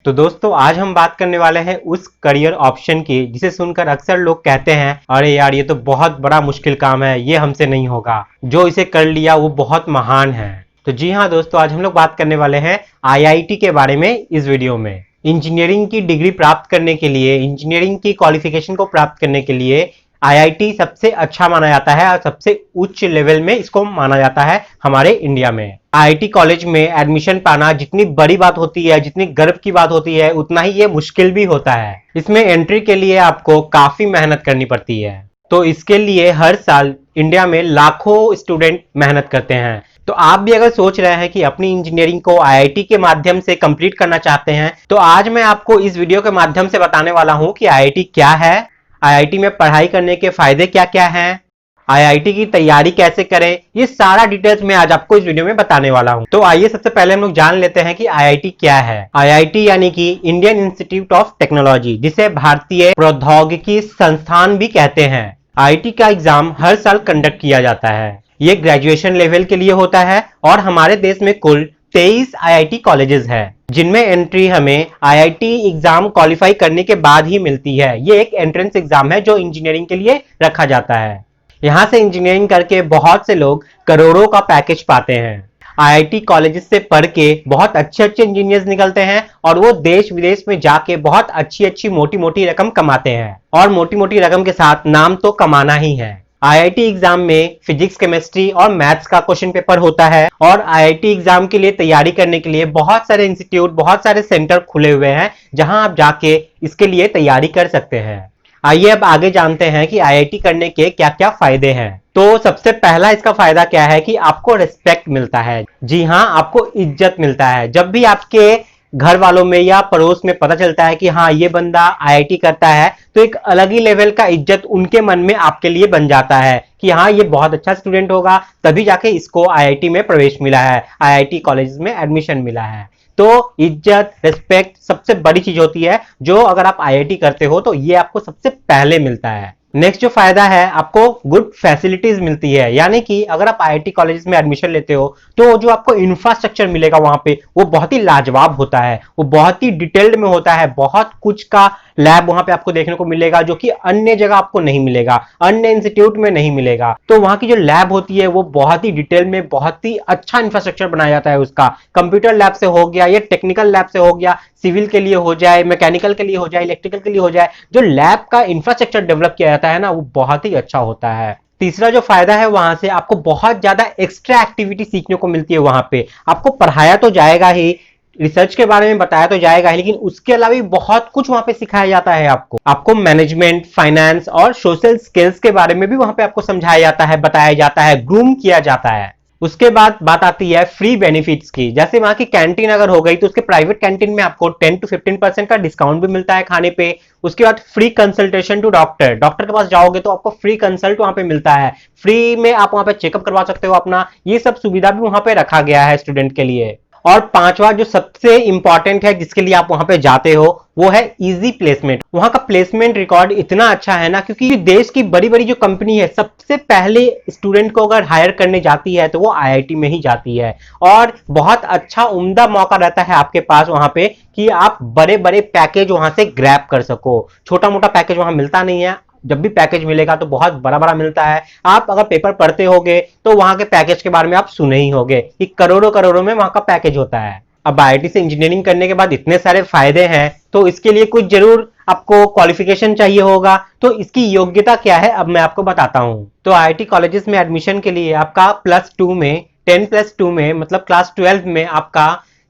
तो दोस्तों आज हम बात करने वाले हैं उस करियर ऑप्शन की जिसे सुनकर अक्सर लोग कहते हैं अरे यार ये तो बहुत बड़ा मुश्किल काम है, ये हमसे नहीं होगा। जो इसे कर लिया वो बहुत महान है। तो जी हाँ दोस्तों, आज हम लोग बात करने वाले हैं आईआईटी के बारे में इस वीडियो में। इंजीनियरिंग की डिग्री प्राप्त करने के लिए, इंजीनियरिंग की क्वालिफिकेशन को प्राप्त करने के लिए आईआईटी सबसे अच्छा माना जाता है और सबसे उच्च लेवल में इसको माना जाता है हमारे इंडिया में। आईआईटी कॉलेज में एडमिशन पाना जितनी बड़ी बात होती है, जितनी गर्व की बात होती है, उतना ही ये मुश्किल भी होता है। इसमें एंट्री के लिए आपको काफी मेहनत करनी पड़ती है। तो इसके लिए हर साल इंडिया में लाखों स्टूडेंट मेहनत करते हैं। तो आप भी अगर सोच रहे हैं कि अपनी इंजीनियरिंग को आईआईटी के माध्यम से कंप्लीट करना चाहते हैं, तो आज मैं आपको इस वीडियो के माध्यम से बताने वाला हूं कि आईआईटी क्या है, आईआईटी में पढ़ाई करने के फायदे क्या क्या हैं, आईआईटी की तैयारी कैसे करें। ये सारा डिटेल्स मैं आज आपको इस वीडियो में बताने वाला हूं। तो आइए सबसे पहले हम लोग जान लेते हैं कि आईआईटी क्या है। आईआईटी यानी कि इंडियन इंस्टीट्यूट ऑफ टेक्नोलॉजी, जिसे भारतीय प्रौद्योगिकी संस्थान भी कहते हैं। आईआईटी का एग्जाम हर साल कंडक्ट किया जाता है। ये ग्रेजुएशन लेवल के लिए होता है और हमारे देश में कुल 23 आईआईटी कॉलेजेस हैं, जिनमें एंट्री हमें आईआईटी एग्जाम क्वालिफाई करने के बाद ही मिलती है। ये एक एंट्रेंस एग्जाम है जो इंजीनियरिंग के लिए रखा जाता है। यहाँ से इंजीनियरिंग करके बहुत से लोग करोड़ों का पैकेज पाते हैं। आईआईटी कॉलेजेस से पढ़ के बहुत अच्छे अच्छे इंजीनियर्स निकलते हैं और वो देश विदेश में जाके बहुत अच्छी अच्छी मोटी मोटी रकम कमाते हैं। और मोटी मोटी रकम के साथ नाम तो कमाना ही है। आईआईटी एग्जाम में फिजिक्स, केमिस्ट्री और मैथ्स का क्वेश्चन पेपर होता है। और आईआईटी एग्जाम के लिए तैयारी करने के लिए बहुत सारे इंस्टीट्यूट, बहुत सारे सेंटर खुले हुए हैं जहां आप जाके इसके लिए तैयारी कर सकते हैं। आइए अब आगे जानते हैं कि आईआईटी करने के क्या क्या फायदे हैं। तो सबसे पहला इसका फायदा क्या है कि आपको रिस्पेक्ट मिलता है। जी हाँ, आपको इज्जत मिलता है। जब भी आपके घर वालों में या पड़ोस में पता चलता है कि हाँ ये बंदा आईआईटी करता है, तो एक अलग ही लेवल का इज्जत उनके मन में आपके लिए बन जाता है कि हाँ ये बहुत अच्छा स्टूडेंट होगा, तभी जाके इसको आईआईटी में प्रवेश मिला है, आईआईटी कॉलेज में एडमिशन मिला है। तो इज्जत, रिस्पेक्ट सबसे बड़ी चीज होती है जो अगर आप आईआईटी करते हो तो ये आपको सबसे पहले मिलता है। नेक्स्ट जो फायदा है, आपको गुड फैसिलिटीज मिलती है। यानी कि अगर आप आईआईटी कॉलेज में एडमिशन लेते हो तो जो आपको इंफ्रास्ट्रक्चर मिलेगा वहां पे वो बहुत ही लाजवाब होता है, वो बहुत ही डिटेल्ड में होता है। बहुत कुछ का लैब वहां पे आपको देखने को मिलेगा जो कि अन्य जगह आपको नहीं मिलेगा, अन्य इंस्टीट्यूट में नहीं मिलेगा। तो वहां की जो लैब होती है वो बहुत ही डिटेल में, बहुत ही अच्छा इंफ्रास्ट्रक्चर बनाया जाता है उसका। कंप्यूटर लैब से हो गया या टेक्निकल लैब से हो गया, सिविल के लिए हो जाए, मैकेनिकल के लिए हो जाए, इलेक्ट्रिकल के लिए हो जाए, जो लैब का इंफ्रास्ट्रक्चर डेवलप किया जाता है ना, वो बहुत ही अच्छा होता है। तीसरा जो फायदा है, वहां से आपको बहुत ज्यादा एक्स्ट्रा एक्टिविटी सीखने को मिलती है। वहां पे आपको पढ़ाया तो जाएगा ही, रिसर्च के बारे में बताया तो जाएगा ही, लेकिन उसके अलावा भी बहुत कुछ वहां पे सिखाया जाता है। आपको मैनेजमेंट, फाइनेंस और सोशल स्किल्स के बारे में भी वहां पे आपको समझाया जाता है, बताया जाता है, ग्रूम किया जाता है। उसके बाद बात आती है फ्री बेनिफिट्स की। जैसे वहां की कैंटीन अगर हो गई तो उसके प्राइवेट कैंटीन में आपको 10 to 15% का डिस्काउंट भी मिलता है खाने पे। उसके बाद free consultation to doctor, doctor के पास जाओगे तो आपको फ्री कंसल्ट वहां पे मिलता है, फ्री में आप वहां पे चेकअप करवा सकते हो अपना। ये सब सुविधा भी वहां पे रखा गया है स्टूडेंट के लिए। और पांचवा जो सबसे इंपॉर्टेंट है जिसके लिए आप वहां पे जाते हो, वो है इजी प्लेसमेंट। वहां का प्लेसमेंट रिकॉर्ड इतना अच्छा है ना, क्योंकि देश की बड़ी बड़ी जो कंपनी है सबसे पहले स्टूडेंट को अगर हायर करने जाती है तो वो आईआईटी में ही जाती है। और बहुत अच्छा उम्दा मौका रहता है आपके पास वहां पे कि आप बड़े बड़े पैकेज वहां से ग्रैब कर सको। छोटा मोटा पैकेज वहां मिलता नहीं है, जब भी पैकेज मिलेगा तो बहुत बड़ा बड़ा मिलता है। आप अगर पेपर पढ़ते होगे तो वहां के पैकेज के बारे में आप सुने ही होगे कि करोड़ों करोड़ों में वहां का पैकेज होता है। अब आईआईटी से इंजीनियरिंग करने के बाद इतने सारे फायदे हैं, तो इसके लिए कुछ जरूर आपको क्वालिफिकेशन चाहिए होगा। तो इसकी योग्यता क्या है अब मैं आपको बताता हूं। तो आईआईटी कॉलेजेस में एडमिशन के लिए आपका +2 में, 10+2 में मतलब क्लास 12 में आपका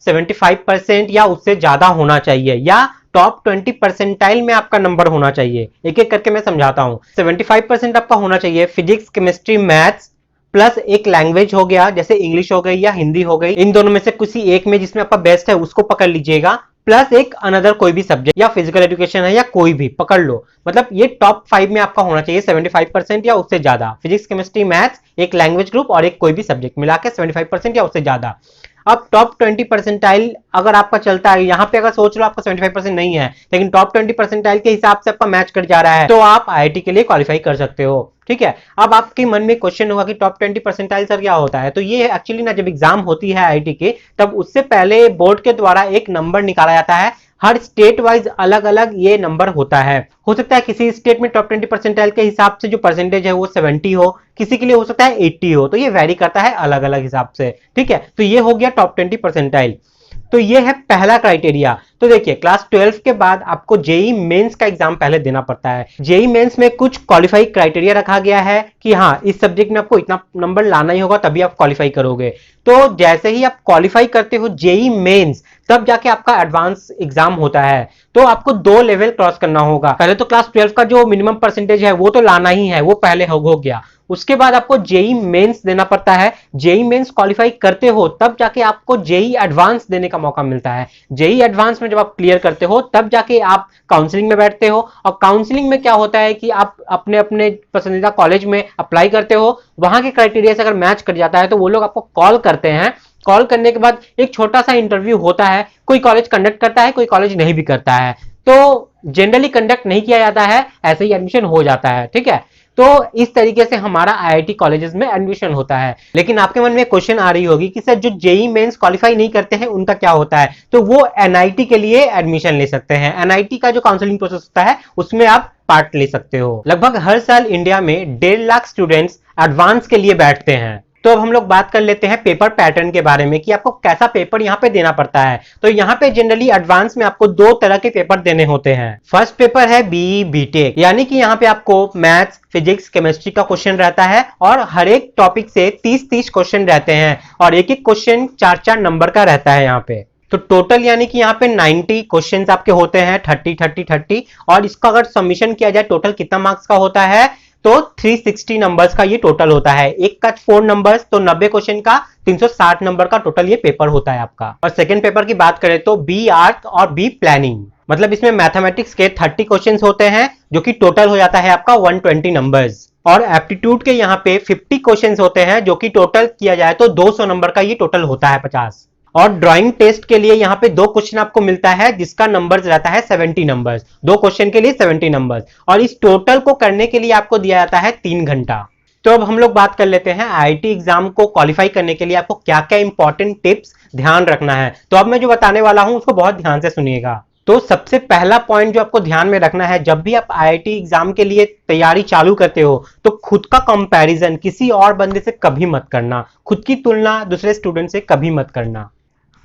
75% या उससे ज्यादा होना चाहिए, या टॉप 20 परसेंटाइल में आपका नंबर होना चाहिए। एक एक करके मैं समझाता हूं। 75% आपका होना चाहिए फिजिक्स, केमिस्ट्री, मैथ्स प्लस एक लैंग्वेज हो गया, जैसे इंग्लिश हो गई या हिंदी हो गई। इन दोनों में से किसी एक में जिसमें आपका बेस्ट है उसको पकड़ लीजिएगा, प्लस एक अनदर कोई भी सब्जेक्ट, या फिजिकल एजुकेशन है या कोई भी पकड़ लो। मतलब ये टॉप 5 में आपका होना चाहिए 75% या उससे ज्यादा। फिजिक्स, केमिस्ट्री, मैथ्स, एक लैंग्वेज ग्रुप और एक कोई भी सब्जेक्ट मिला के 75% या उससे ज्यादा। अब टॉप 20 परसेंटाइल अगर आपका चलता है, यहां पे अगर सोच लो आपका 75% नहीं है, लेकिन टॉप 20 परसेंटाइल के हिसाब से आपका मैच कर जा रहा है, तो आप आईआईटी के लिए क्वालिफाई कर सकते हो। ठीक है। अब आपके मन में क्वेश्चन होगा कि टॉप 20 परसेंटाइल सर क्या होता है। तो ये एक्चुअली ना, जब एग्जाम होती है आईआईटी की, तब उससे पहले बोर्ड के द्वारा एक नंबर निकाला जाता है हर स्टेट वाइज अलग अलग ये नंबर होता है। हो सकता है किसी स्टेट में टॉप 20 परसेंटाइल के हिसाब से जो परसेंटेज है वो 70 हो, किसी के लिए हो सकता है 80 हो, तो ये वेरी करता है अलग अलग हिसाब से। ठीक है, तो ये हो गया टॉप 20 परसेंटाइल। तो ये है पहला क्राइटेरिया। तो देखिए क्लास 12 के बाद आपको जेई मेंस का एग्जाम पहले देना पड़ता है। जेई मेंस में कुछ क्वालिफाई क्राइटेरिया रखा गया है कि हाँ इस सब्जेक्ट में आपको इतना नंबर लाना ही होगा तभी आप क्वालिफाई करोगे। तो जैसे ही आप क्वालिफाई करते हो जेई मेंस, तब जाके आपका एडवांस एग्जाम होता है। तो आपको 2 लेवल क्रॉस करना होगा। पहले तो क्लास 12 का जो मिनिमम परसेंटेज है वो तो लाना ही है, वो पहले हो गया। उसके बाद आपको जेई मेंस देना पड़ता है। जेई मेंस क्वालिफाई करते हो तब जाके आपको जेई एडवांस देने का मौका मिलता है। जेई एडवांस में जब आप क्लियर करते हो तब जाके आप काउंसलिंग में बैठते हो, और काउंसलिंग में क्या होता है कि आप अपने अपने पसंदीदा कॉलेज में अप्लाई करते हो। वहां के क्राइटेरिया से अगर मैच कर जाता है तो वो लोग आपको कॉल करते हैं। कॉल करने के बाद एक छोटा सा इंटरव्यू होता है। कोई कॉलेज कंडक्ट करता है, कोई कॉलेज नहीं भी करता है। तो जनरली कंडक्ट नहीं किया जाता है, ऐसे ही एडमिशन हो जाता है। ठीक है, तो इस तरीके से हमारा आईआईटी कॉलेजेस में एडमिशन होता है। लेकिन आपके मन में क्वेश्चन आ रही होगी कि सर जो जेई मेंस क्वालिफाई नहीं करते हैं उनका क्या होता है? तो वो एनआईटी के लिए एडमिशन ले सकते हैं। एनआईटी का जो काउंसलिंग प्रोसेस होता है उसमें आप पार्ट ले सकते हो। लगभग हर साल इंडिया में 1.5 लाख स्टूडेंट्स एडवांस के लिए बैठते हैं। तो अब हम लोग बात कर लेते हैं पेपर पैटर्न के बारे में कि आपको कैसा पेपर यहाँ पे देना पड़ता है। तो यहाँ पे जनरली एडवांस में आपको 2 तरह के पेपर देने होते हैं। फर्स्ट पेपर है बीई बीटेक, यानी कि यहाँ पे आपको मैथ्स, फिजिक्स, केमिस्ट्री का क्वेश्चन रहता है और हर एक टॉपिक से 30-30 क्वेश्चन रहते हैं और एक एक क्वेश्चन 4-4 नंबर का रहता है यहाँ पे। तो टोटल यानी कि यहाँ पे 90 क्वेश्चंस आपके होते हैं, 30-30-30। और इसका अगर सबमिशन किया जाए टोटल कितना मार्क्स का होता है तो 360 नंबर्स का ये टोटल होता है। एक का 4 नंबर्स, तो 90 क्वेश्चन का 360 नंबर का टोटल ये पेपर होता है आपका। और सेकंड पेपर की बात करें तो बी आर्ट और बी प्लानिंग, मतलब इसमें मैथमेटिक्स के 30 क्वेश्चंस होते हैं जो कि टोटल हो जाता है आपका 120 नंबर्स। और एप्टीट्यूड के यहाँ पे 50 क्वेश्चंस होते हैं जो कि टोटल किया जाए तो 200 नंबर का ये टोटल होता है 50। और ड्राइंग टेस्ट के लिए यहाँ पे 2 क्वेश्चन आपको मिलता है जिसका नंबर रहता है 70 नंबर्स। 2 क्वेश्चन के लिए 70 नंबर्स, और इस टोटल को करने के लिए आपको दिया जाता है 3 घंटा। तो अब हम लोग बात कर लेते हैं आईआईटी एग्जाम को क्वालिफाई करने के लिए आपको क्या क्या इंपॉर्टेंट टिप्स ध्यान रखना है। तो अब मैं जो बताने वाला हूं उसको बहुत ध्यान से सुनिएगा। तो सबसे पहला पॉइंट जो आपको ध्यान में रखना है, जब भी आप आईआईटी एग्जाम के लिए तैयारी चालू करते हो तो खुद का कंपैरिजन किसी और बंदे से कभी मत करना। खुद की तुलना दूसरे स्टूडेंट से कभी मत करना।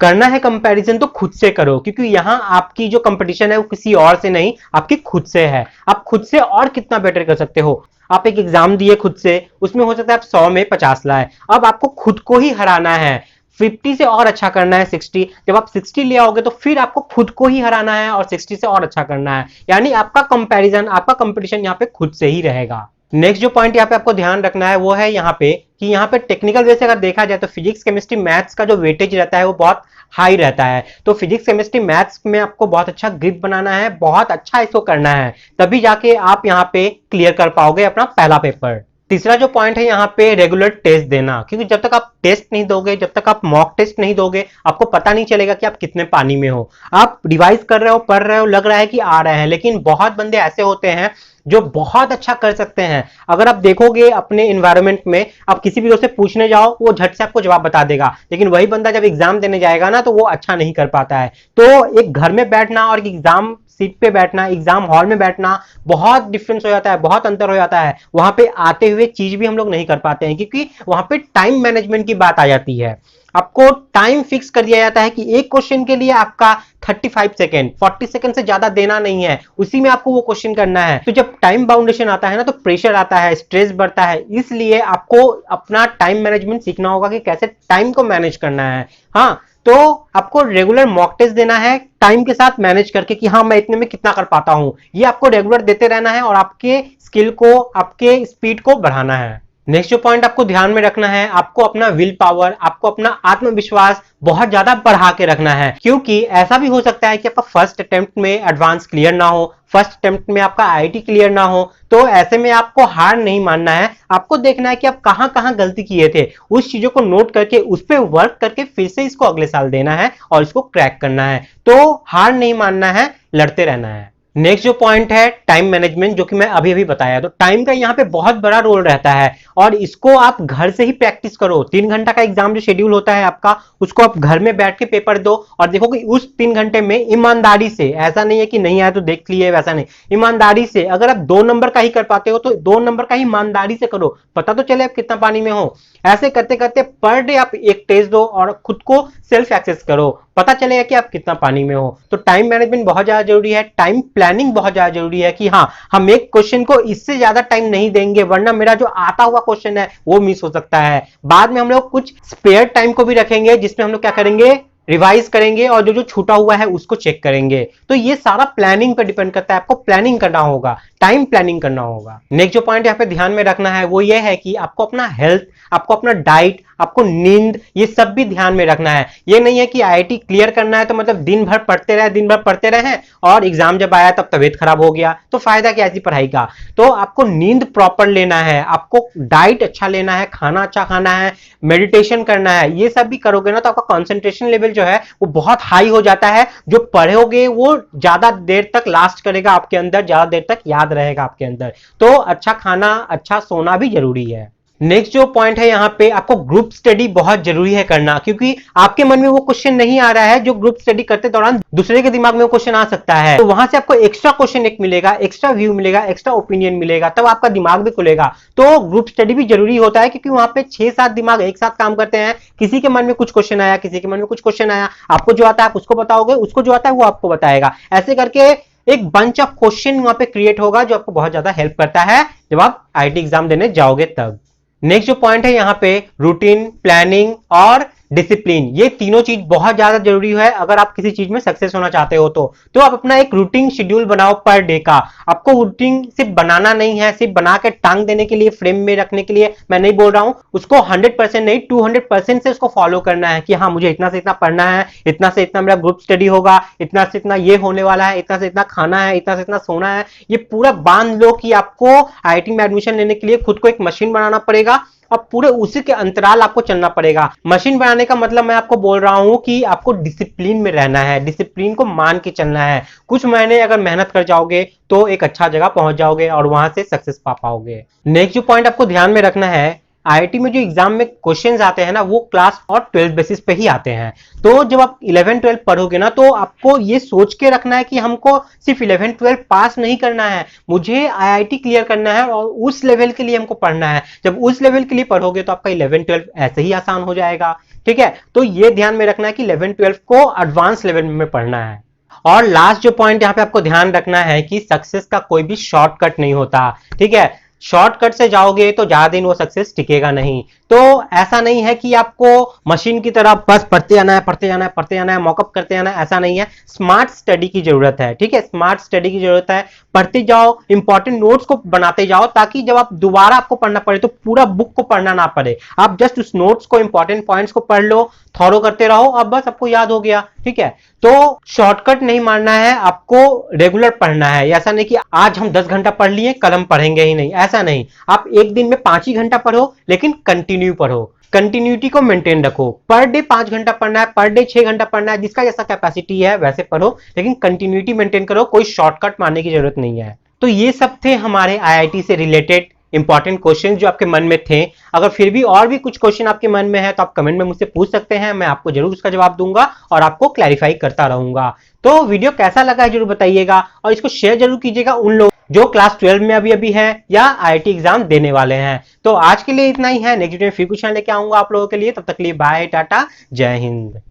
करना है कंपैरिजन तो खुद से करो, क्योंकि यहां आपकी जो कंपटीशन है वो किसी और से नहीं, आपकी खुद से है। आप खुद से और कितना बेटर कर सकते हो। आप एक एग्जाम दिए खुद से, उसमें हो सकता है आप 100 में 50 लाए, अब आपको खुद को ही हराना है। 50 से और अच्छा करना है 60। जब आप 60 ले आओगे तो फिर आपको खुद को ही हराना है और 60 से और अच्छा करना है। यानी आपका कंपैरिजन, आपका कंपटीशन यहाँ पे खुद से ही रहेगा। नेक्स्ट जो पॉइंट यहाँ पे आपको ध्यान रखना है वो है यहाँ पे कि यहाँ पे टेक्निकल वे से अगर देखा जाए तो फिजिक्स, केमिस्ट्री, मैथ्स का जो वेटेज रहता है वो बहुत हाई रहता है। तो फिजिक्स, केमिस्ट्री, मैथ्स में आपको बहुत अच्छा ग्रिप बनाना है, बहुत अच्छा इसको करना है, तभी जाके आप यहाँ पे क्लियर कर पाओगे अपना पहला पेपर। तीसरा जो पॉइंट है यहाँ पे रेगुलर टेस्ट देना, क्योंकि जब तक आप टेस्ट नहीं दोगे, जब तक आप मॉक टेस्ट नहीं दोगे, आपको पता नहीं चलेगा कि आप कितने पानी में हो। आप रिवाइज कर रहे हो, पढ़ रहे हो, लग रहा है कि आ रहे हैं, लेकिन बहुत बंदे ऐसे होते हैं जो बहुत अच्छा कर सकते हैं। अगर आप देखोगे अपने इन्वायरमेंट में, आप किसी भी दोस्त से पूछने जाओ वो झट से आपको जवाब बता देगा, लेकिन वही बंदा जब एग्जाम देने जाएगा ना तो वो अच्छा नहीं कर पाता है। तो एक घर में बैठना और एग्जाम सीट पे बैठना, एग्जाम हॉल में बैठना, बहुत डिफरेंस हो जाता है, बहुत अंतर हो जाता है। वहां पे आते हुए चीज भी हम लोग नहीं कर पाते हैं, क्योंकि वहां पे टाइम मैनेजमेंट की बात आ जाती है। आपको टाइम फिक्स कर दिया जाता है कि एक क्वेश्चन के लिए आपका 35 सेकंड, 40 सेकंड से ज्यादा देना नहीं है, उसी में आपको वो क्वेश्चन करना है। तो जब टाइम बाउंडेशन आता है ना तो प्रेशर आता है, स्ट्रेस बढ़ता है। इसलिए आपको अपना टाइम मैनेजमेंट सीखना होगा कि कैसे टाइम को मैनेज करना है। हाँ, तो आपको रेगुलर मॉक टेस्ट देना है टाइम के साथ मैनेज करके कि हाँ मैं इतने में कितना कर पाता हूं। ये आपको रेगुलर देते रहना है और आपके स्किल को, आपके स्पीड को बढ़ाना है। नेक्स्ट जो पॉइंट आपको ध्यान में रखना है, आपको अपना विल पावर, आपको अपना आत्मविश्वास बहुत ज्यादा बढ़ा के रखना है, क्योंकि ऐसा भी हो सकता है कि आपका फर्स्ट अटेम्प्ट में एडवांस क्लियर ना हो, फर्स्ट अटेम्प्ट में आपका आईआईटी क्लियर ना हो। तो ऐसे में आपको हार नहीं मानना है, आपको देखना है कि आप कहां कहां गलती किए थे, उस चीजों को नोट करके उस पर वर्क करके फिर से इसको अगले साल देना है और इसको क्रैक करना है। तो हार नहीं मानना है, लड़ते रहना है। नेक्स्ट जो पॉइंट है टाइम मैनेजमेंट, जो कि मैं अभी अभी बताया। तो टाइम का यहाँ पे बहुत बड़ा रोल रहता है और इसको आप घर से ही प्रैक्टिस करो। 3 घंटा का एग्जाम जो शेड्यूल होता है आपका, उसको आप घर में बैठ के पेपर दो और देखो कि उस 3 घंटे में ईमानदारी से, ऐसा नहीं है कि नहीं आया तो देख लिए, वैसा नहीं, ईमानदारी से अगर आप 2 नंबर का ही कर पाते हो तो 2 नंबर का ही ईमानदारी से करो, पता तो चले आप कितना पानी में हो। ऐसे करते करते पर डे आप एक टेस्ट दो और खुद को सेल्फ एक्सेस करो, पता चलेगा कि आप कितना पानी में हो। तो टाइम मैनेजमेंट बहुत ज्यादा जरूरी है, टाइम प्लानिंग बहुत ज्यादा जरूरी है कि हाँ, हम एक क्वेश्चन को इससे ज्यादा टाइम नहीं देंगे वरना मेरा जो आता हुआ क्वेश्चन है वो मिस हो सकता है। बाद में हम लोग कुछ स्पेयर टाइम को भी रखेंगे जिसमें हम लोग क्या करेंगे, रिवाइज करेंगे और जो जो छूटा हुआ है उसको चेक करेंगे। तो ये सारा प्लानिंग पर डिपेंड करता है, आपको प्लानिंग करना होगा, टाइम प्लानिंग करना होगा। नेक्स्ट जो पॉइंट यहाँ पे ध्यान में रखना है वो ये है कि आपको अपना हेल्थ, आपको अपना डाइट, आपको नींद, ये सब भी ध्यान में रखना है। ये नहीं है कि आईआईटी क्लियर करना है तो मतलब दिन भर पढ़ते रहे, दिन भर पढ़ते रहे और एग्जाम जब आया तब तबीयत खराब हो गया, तो फायदा क्या ऐसी पढ़ाई का। तो आपको नींद प्रॉपर लेना है, आपको डाइट अच्छा लेना है, खाना अच्छा खाना है, मेडिटेशन करना है। ये सब भी करोगे ना तो आपका कंसंट्रेशन लेवल जो है वो बहुत हाई हो जाता है, जो पढ़ोगे वो ज्यादा देर तक लास्ट करेगा आपके अंदर, ज्यादा देर तक याद रहेगा आपके अंदर। तो अच्छा खाना, अच्छा सोना भी जरूरी है। नेक्स्ट जो पॉइंट है यहाँ पे, आपको ग्रुप स्टडी बहुत जरूरी है करना, क्योंकि आपके मन में वो क्वेश्चन नहीं आ रहा है जो ग्रुप स्टडी करते दौरान दूसरे के दिमाग में वो क्वेश्चन आ सकता है। तो वहां से आपको एक्स्ट्रा क्वेश्चन एक मिलेगा, एक्स्ट्रा व्यू मिलेगा, एक्स्ट्रा ओपिनियन मिलेगा, तब आपका दिमाग भी खुलेगा। तो ग्रुप स्टडी भी जरूरी होता है क्योंकि वहां पे 6-7 दिमाग एक साथ काम करते हैं। किसी के मन में कुछ क्वेश्चन आया, किसी के मन में कुछ क्वेश्चन आया, आपको जो आता है आप उसको बताओगे, उसको जो आता है वो आपको बताएगा। ऐसे करके एक बंच ऑफ क्वेश्चन वहां पे क्रिएट होगा जो आपको बहुत ज्यादा हेल्प करता है जब आप आईआईटी एग्जाम देने जाओगे तब। नेक्स्ट जो पॉइंट है यहाँ पे, रूटीन, प्लानिंग और डिसिप्लिन, ये तीनों चीज बहुत ज्यादा जरूरी है अगर आप किसी चीज में सक्सेस होना चाहते हो। तो आप अपना एक रूटीन शेड्यूल बनाओ पर डे का। आपको रूटीन सिर्फ बनाना नहीं है, सिर्फ बना के टांग देने के लिए, फ्रेम में रखने के लिए मैं नहीं बोल रहा हूं, उसको 100% नहीं 200% से उसको फॉलो करना है कि हाँ मुझे इतना से इतना पढ़ना है, इतना से इतना मेरा ग्रुप स्टडी होगा, इतना से इतना ये होने वाला है, इतना से इतना खाना है, इतना से इतना सोना है। ये पूरा बांध लो कि आपको आईआईटी में एडमिशन लेने के लिए खुद को एक मशीन बनाना पड़ेगा और पूरे उसी के अंतराल आपको चलना पड़ेगा। मशीन बनाने का मतलब मैं आपको बोल रहा हूं कि आपको डिसिप्लिन में रहना है, डिसिप्लिन को मान के चलना है। कुछ महीने अगर मेहनत कर जाओगे तो एक अच्छा जगह पहुंच जाओगे और वहां से सक्सेस पा पाओगे। नेक्स्ट जो पॉइंट आपको ध्यान में रखना है, आईआईटी में जो एग्जाम में क्वेश्चंस आते हैं ना वो क्लास और 12 बेसिस पे ही आते हैं। तो जब आप 11-12 पढ़ोगे ना तो आपको ये सोच के रखना है कि हमको सिर्फ 11-12 पास नहीं करना है, मुझे आईआईटी क्लियर करना है और उस लेवल के लिए हमको पढ़ना है। जब उस लेवल के लिए पढ़ोगे तो आपका 11-12 ऐसे ही आसान हो जाएगा। ठीक है, तो ये ध्यान में रखना है कि 11-12 को एडवांस लेवल में पढ़ना है। और लास्ट जो पॉइंट यहाँ पे आपको ध्यान रखना है कि सक्सेस का कोई भी शॉर्टकट नहीं होता। ठीक है, शॉर्टकट से जाओगे तो ज्यादा दिन वो सक्सेस टिकेगा नहीं। तो ऐसा नहीं है कि आपको मशीन की तरह बस पढ़ते जाना है, पढ़ते जाना है, पढ़ते जाना है, मॉकअप करते जाना है, ऐसा नहीं है। स्मार्ट स्टडी की जरूरत है। ठीक है, स्मार्ट स्टडी की जरूरत है। पढ़ते जाओ, इंपॉर्टेंट नोट्स को बनाते जाओ ताकि जब आप दोबारा आपको पढ़ना पड़े तो पूरा बुक को पढ़ना ना पड़े, आप जस्ट उस नोट्स को, इंपॉर्टेंट पॉइंट्स को पढ़ लो, थॉरो करते रहो, अब बस आपको याद हो गया। ठीक है, तो शॉर्टकट नहीं मारना है, आपको रेगुलर पढ़ना है। ऐसा नहीं कि आज हम 10 घंटा पढ़ लिए कल हम पढ़ेंगे ही नहीं, ऐसा नहीं। आप एक दिन में 5 ही घंटा पढ़ो लेकिन कंटिन्यू पढ़ो, कंटिन्यूटी को मेंटेन रखो। पर डे 5 घंटा पढ़ना है, पर डे 6 घंटा पढ़ना है, जिसका जैसा कैपेसिटी है वैसे पढ़ो, लेकिन कंटिन्यूटी मेंटेन करो, कोई शॉर्टकट मारने की जरूरत नहीं है। तो ये सब थे हमारे आईआईटी से रिलेटेड इंपॉर्टेंट क्वेश्चन जो आपके मन में थे। अगर फिर भी और भी कुछ क्वेश्चन आपके मन में है तो आप कमेंट में मुझसे पूछ सकते हैं, मैं आपको जरूर उसका जवाब दूंगा और आपको क्लैरिफाई करता रहूंगा। तो वीडियो कैसा लगा है जरूर बताइएगा और इसको शेयर जरूर कीजिएगा उन लोग जो क्लास 12 में अभी है या आईआईटी एग्जाम देने वाले हैं। तो आज के लिए इतना ही है, नेक्स्ट वीडियो में फिर कुछ लेके आऊंगा आप लोगों के लिए। तब तक के लिए बाय, टाटा, जय हिंद।